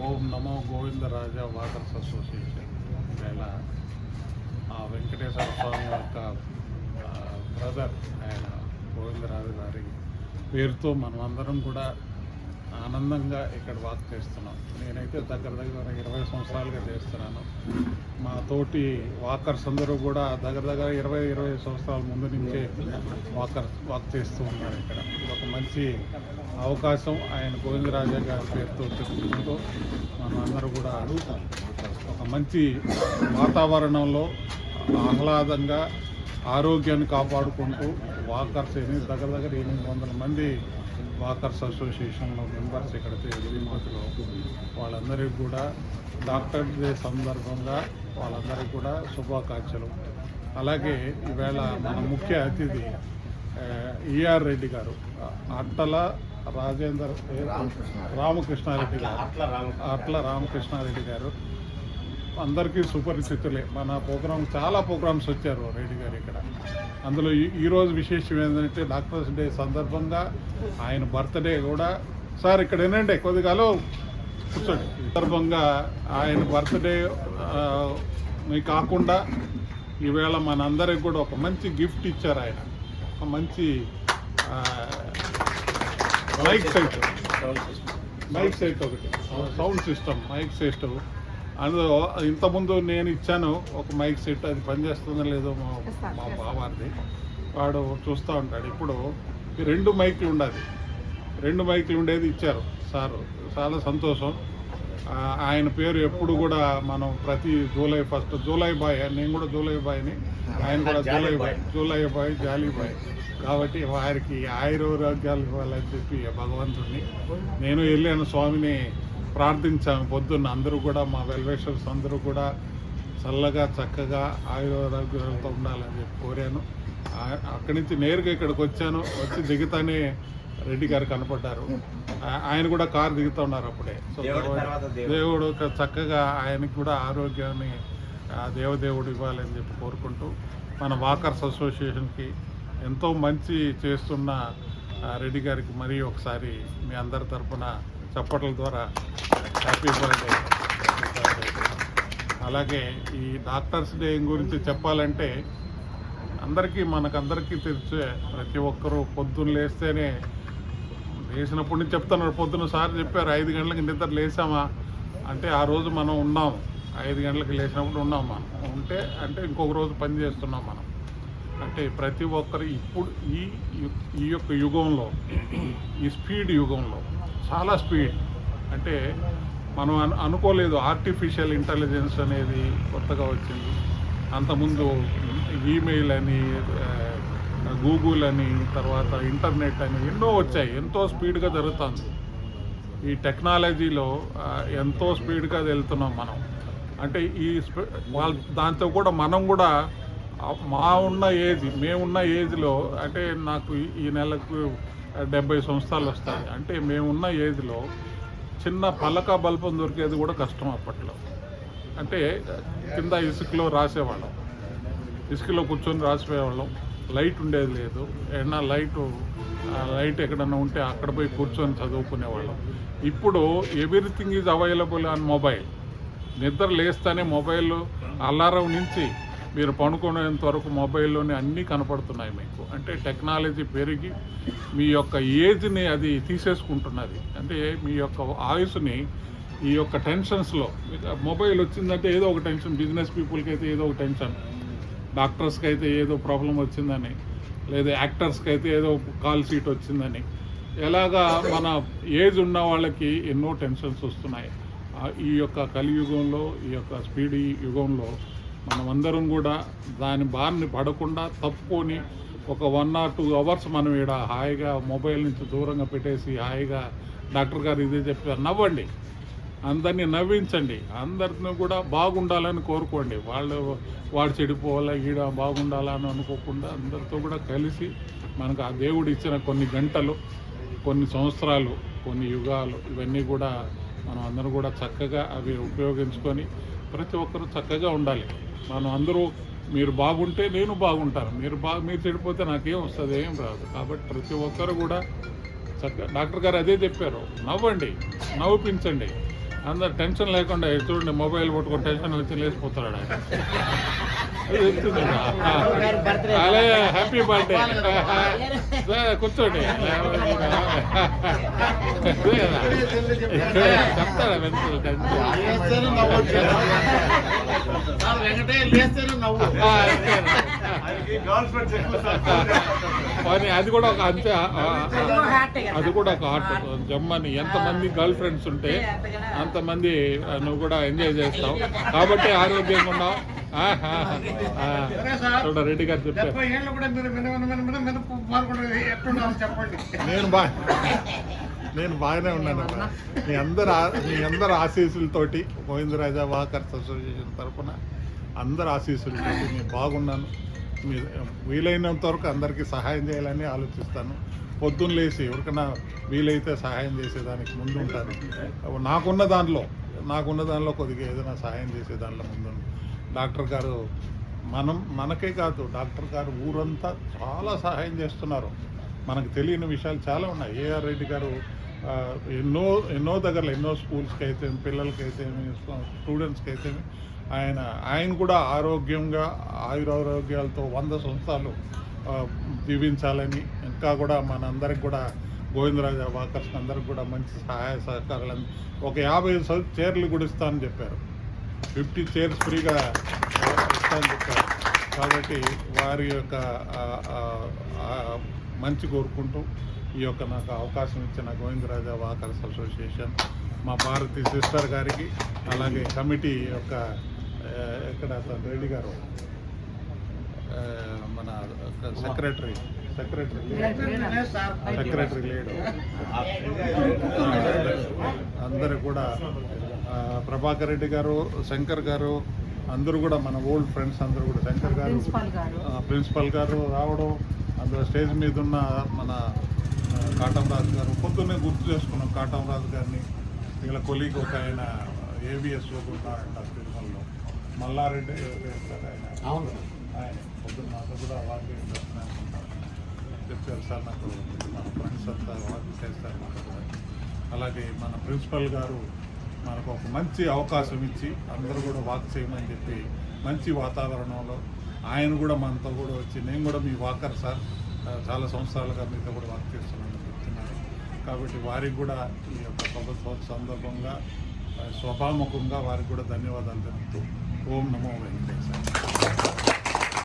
ఓం నమో Govindaraja waters association వేళ వెంకటేశ్వర స్వామి యొక్క brother ఆయన గోవిందరాజు గారి పేరుతో మనమందరం కూడా ఆనందంగా ఇక్కడ వాక్ చేస్తున్నాం. నేనైతే దగ్గర 20 సంవత్సరాలుగా చేస్తున్నాను. మా తోటి వాకర్స్ అందరూ కూడా దగ్గర 20 సంవత్సరాల ముందు నుంచే వాక్ చేస్తూ ఉన్నారు. ఇక్కడ ఒక మంచి అవకాశం ఆయన గోవిందరాజా గారి పేరుతో చెప్పుకుంటూ మనం అందరూ కూడా ఒక మంచి వాతావరణంలో ఆహ్లాదంగా ఆరోగ్యాన్ని కాపాడుకుంటూ వాకర్స్ దగ్గర 800 మంది వాకర్స్ అసోసియేషన్లో మెంబర్స్ ఇక్కడ తిరుపతిలో వాళ్ళందరికీ కూడా డాక్టర్ డే సందర్భంగా వాళ్ళందరికీ కూడా శుభాకాంక్షలు. అలాగే ఈవేళ మన ముఖ్య అతిథి ఈఆర్ రెడ్డి గారు, అట్టల రామకృష్ణారెడ్డి గారు, అట్ల రామకృష్ణారెడ్డి గారు అందరికీ సుపరిచితులే. మన ప్రోగ్రామ్ చాలా ప్రోగ్రామ్స్ వచ్చారు రెడ్డి గారు ఇక్కడ. అందులో ఈరోజు విశేషం ఏంటంటే డాక్టర్స్ డే సందర్భంగా ఆయన బర్త్డే కూడా. సార్ ఇక్కడ ఏంటంటే కొద్దిగాలో కూర్చోండి. సందర్భంగా ఆయన బర్త్డే కాకుండా ఈవేళ మనందరికి కూడా ఒక మంచి గిఫ్ట్ ఇచ్చారు ఆయన. ఒక మంచి మైక్ సెట్ ఒకటి, సౌండ్ సిస్టమ్, మైక్ సెట్. అందులో ఇంతకుముందు నేను ఇచ్చాను ఒక మైక్ సెట్, అది పనిచేస్తుందో లేదో మా బావారిది, వాడు చూస్తూ ఉంటాడు. ఇప్పుడు 2 మైకులు ఉండాలి, 2 మైకులు ఉండేది ఇచ్చారు సారు. చాలా సంతోషం. ఆయన పేరు ఎప్పుడు కూడా మనం ప్రతి జూలై 1 జూలై బాయ్, నేను కూడా జూలై బాయ్ని, ఆయన కూడా జూలై బాయ్ జాలీ బాయ్. కాబట్టి వారికి ఆయురారోగ్యాలు ఇవ్వాలని చెప్పి భగవంతుడిని నేను వెళ్ళాను, స్వామిని ప్రార్థించాము పొద్దున్న. అందరూ కూడా మా వెల్వేషర్స్ అందరూ కూడా చల్లగా చక్కగా ఆయురారోగ్యాలతో ఉండాలని చెప్పి కోరాను. అక్కడి నుంచి నేరుగా ఇక్కడికి వచ్చాను. వచ్చి దిగుతానే రెడ్డి గారు కనపడ్డారు. ఆయన కూడా కారు దిగుతూ ఉన్నారు అప్పుడే. సో దేవుడు చక్కగా ఆయనకి కూడా ఆరోగ్యాన్ని దేవదేవుడు ఇవ్వాలని చెప్పి కోరుకుంటూ మన వాకర్స్ అసోసియేషన్కి ఎంతో మంచి చేస్తున్న రెడ్డి గారికి మరీ ఒకసారి మీ అందరి తరఫున చప్పట్ల ద్వారా హ్యాపీ బర్త్డే. అలాగే ఈ డాక్టర్స్ డే గురించి చెప్పాలంటే మనకందరికీ తెలిసే, ప్రతి ఒక్కరూ పొద్దున్న లేచినప్పటి నుంచి చెప్తున్నారు. పొద్దున్న సార్ చెప్పారు 5 గంటలకు నిద్ర లేసామా అంటే ఆ రోజు మనం ఉన్నాం. 5 గంటలకు లేచినప్పుడు ఉన్నాం మనం. ఉంటే అంటే ఇంకొక రోజు పని చేస్తున్నాం మనం. అంటే ప్రతి ఒక్కరు ఇప్పుడు ఈ యొక్క యుగంలో, ఈ స్పీడ్ యుగంలో చాలా స్పీడ్, అంటే మనం అనుకోలేదు ఆర్టిఫిషియల్ ఇంటెలిజెన్స్ అనేది కొత్తగా వచ్చింది. అంతకుముందు ఈమెయిల్ అని, గూగుల్ అని, తర్వాత ఇంటర్నెట్ అని ఎన్నో వచ్చాయి. ఎంతో స్పీడ్గా జరుగుతుంది ఈ టెక్నాలజీలో, ఎంతో స్పీడ్గా వెళ్తున్నాం మనం. అంటే దాంతో కూడా మనం కూడా మేమున్న ఏజ్లో, అంటే నాకు ఈ నెలకు 70 సంవత్సరాలు వస్తాయి. అంటే మేమున్న ఏజ్లో చిన్న పలక బల్పం దొరికేది కూడా కష్టం అప్పట్లో. అంటే కింద ఇసుకలో రాసేవాళ్ళం, ఇసుకలో కూర్చొని రాసిపోయేవాళ్ళం. లైట్ ఉండేది లేదు. ఏదైనా లైట్ ఎక్కడన్నా ఉంటే అక్కడ పోయి కూర్చొని చదువుకునేవాళ్ళం. ఇప్పుడు everything is available on mobile. నిద్ర లేస్తానే మొబైల్ అలారం నుంచి మీరు పడుకునేంత వరకు మొబైల్లోనే అన్నీ కనపడుతున్నాయి మీకు. అంటే టెక్నాలజీ పెరిగి మీ యొక్క ఏజ్ని అది తీసేసుకుంటున్నది. అంటే మీ యొక్క ఆయుస్ని ఈ యొక్క టెన్షన్స్లో, మొబైల్ వచ్చిందంటే ఏదో ఒక టెన్షన్. బిజినెస్ పీపుల్కి అయితే ఏదో ఒక టెన్షన్, డాక్టర్స్కి అయితే ఏదో ప్రాబ్లం వచ్చిందని, లేదా యాక్టర్స్కి అయితే ఏదో కాల్ సీట్ వచ్చిందని, ఎలాగా మన ఏజ్ ఉన్న వాళ్ళకి ఎన్నో టెన్షన్స్ వస్తున్నాయి. ఈ యొక్క కలియుగంలో, ఈ యొక్క స్పీడ్ యుగంలో మనమందరం కూడా దాని బారిన పడకుండా తప్పుకొని ఒక 1 or 2 అవర్స్ మనం ఇక్కడ హాయిగా మొబైల్ నుంచి దూరంగా పెట్టేసి హాయిగా డాక్టర్ గారు ఇదే చెప్పారు, నవ్వండి, అందరినీ నవ్వించండి, అందరిని కూడా బాగుండాలని కోరుకోండి. వాడు చెడిపోవాలా, ఈడ బాగుండాలని అనుకోకుండా అందరితో కూడా కలిసి మనకు ఆ దేవుడు ఇచ్చిన కొన్ని గంటలు, కొన్ని సంవత్సరాలు, కొన్ని యుగాలు, ఇవన్నీ కూడా మనం అందరూ కూడా చక్కగా అవి ఉపయోగించుకొని ప్రతి ఒక్కరూ చక్కగా ఉండాలి. మనం అందరూ మీరు బాగుంటే నేను బాగుంటాను, మీరు చెడిపోతే నాకేం వస్తుంది, ఏం రాదు. కాబట్టి ప్రతి ఒక్కరు కూడా చక్కగా డాక్టర్ గారు అదే చెప్పారు, నవ్వండి, నవ్వించండి. అందరు టెన్షన్ లేకుండా చూడండి, మొబైల్ పట్టుకొని టెన్షన్ వచ్చి లేచిపోతాడు ఆయన. అది వెళ్తుంది కదా. అలాగే హ్యాపీ బర్త్డే కూర్చోండి. చెప్తాడా వెళ్తుంది టెన్షన్. అది కూడా ఒక అంతే, అది కూడా ఒక ఆర్ట్. జమ్మని ఎంతమంది గర్ల్ ఫ్రెండ్స్ ఉంటే అంతమంది నువ్వు కూడా ఎంజాయ్ చేస్తావు కాబట్టి ఆరోగ్యంగా ఉన్నావు. చూడ రెడ్డి గారు చెప్పారు. నేను బాగానే ఉన్నాను. మీ అందరు ఆశీస్సులతోటి గోవిందరాజా వాకర్స్ అసోసియేషన్ తరఫున అందరు ఆశీస్సులతోటి నేను బాగున్నాను. మీరు వీలైనంత వరకు అందరికీ సహాయం చేయాలని ఆలోచిస్తాను. పొద్దున్న లేచి ఎవరికైనా వీలైతే సహాయం చేసేదానికి ముందు ఉంటాను. నాకున్న దానిలో కొద్దిగా ఏదైనా సహాయం చేసే దానిలో ముందు. డాక్టర్ గారు మనకే కాదు, డాక్టర్ గారు ఊరంతా చాలా సహాయం చేస్తున్నారు. మనకు తెలియని విషయాలు చాలా ఉన్నాయి. ఏఆర్ రెడ్డి గారు ఎన్నో దగ్గరలో, ఎన్నో స్కూల్స్కి అయితే, పిల్లలకైతే, స్టూడెంట్స్కి అయితే ఆయన కూడా ఆరోగ్యంగా ఆయురారోగ్యాలతో 100 సంవత్సరాలు దీవించాలని, ఇంకా కూడా మనందరికి కూడా గోవిందరాజా వాకర్స్ అందరికి కూడా మంచి సహాయ సహకారాలని, ఒక 50 చైర్లు కూడా ఇస్తానని చెప్పారు. 50 చైర్స్ ఫ్రీగా ఇస్తానని చెప్పారు. కాబట్టి వారి యొక్క మంచి కోరుకుంటూ ఈ యొక్క నాకు అవకాశం ఇచ్చిన గోవిందరాజా వాకర్స్ అసోసియేషన్, మా భారతీ సిస్టర్ గారికి, అలాగే కమిటీ యొక్క ఇక్కడ రెడ్డి గారు మన సెక్రటరీ లేడు అందరూ కూడా, ప్రభాకర్ రెడ్డి గారు, శంకర్ గారు అందరూ కూడా మన ఓల్డ్ ఫ్రెండ్స్ అందరూ కూడా, శంకర్ గారు ప్రిన్సిపల్ గారు రావడం, అందులో స్టేజ్ మీద ఉన్న మన కాటంరాజు గారు పొద్దున్నే గుర్తు చేసుకున్నాం. కాటంరాజు గారిని వీళ్ళ కొలీగ్ ఒక ఆయన ఏబిఎస్లో ఉన్నారంట తిరుమలలో, మల్లారెడ్డి ఆయన పొద్దున్న మాకు కూడా అవార్డు చెప్పారు. సార్ నాకు మన ఫ్రెండ్స్ అంతా అవార్డు చేస్తారు మాకు కూడా. అలాగే మన ప్రిన్సిపల్ గారు మనకు ఒక మంచి అవకాశం ఇచ్చి అందరూ కూడా వాక్ చేయమని చెప్పి మంచి వాతావరణంలో ఆయన కూడా మనతో కూడా వచ్చి, నేను కూడా మీ వాకర్ సార్, చాలా సంవత్సరాలుగా మీతో కూడా వర్క్ చేస్తున్నాను చెప్తున్నారు. కాబట్టి వారికి కూడా ఈ యొక్క సందర్భంగా స్వభాముఖంగా వారికి కూడా ధన్యవాదాలు తెలుపుతూ ఓం నమో వెంకటేశ్వర.